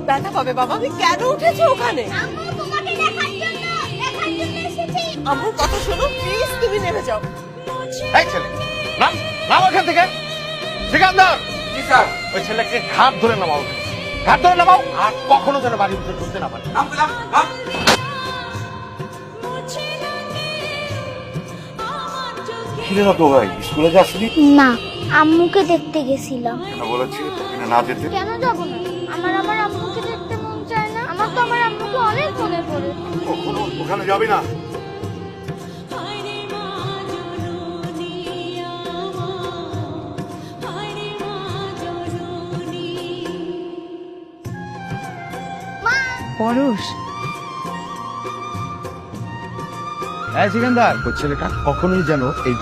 ব্যথা পাবে বাবা। তুমি কেন উঠেছো ওখানে? আম্মু তোমাকে দেখার জন্য এসেছি। আমার কথা শোনো প্লিজ, তুমি নেমে যাও। এই ছেলে নাম নাম ওখান থেকে। সিকান্দার, জি স্যার, ওই ছেলেকে ঘাট ধরে নামাও, ঘাট ধরে নামাও, আর কখনো যেন বাড়ির ভিতরে ঢুকতে না পারে। নাম দিলাম, নাম। খিদে তো ভাই, স্কুলে যাসনি? না, আম্মুকে দেখতে গেছিলাম। কেন বলেছি তোকে না যেতে? কেন যাব না? আমার আম্মুকে দেখতে মন চায় না। আমার তো আমার আম্মুকে অনেক মনে পড়ে। কখনো ওখানে যাবি না। পরশ, হ্যাঁ সিকান্দার, ওই ছেলেটা কখনোই যেন এই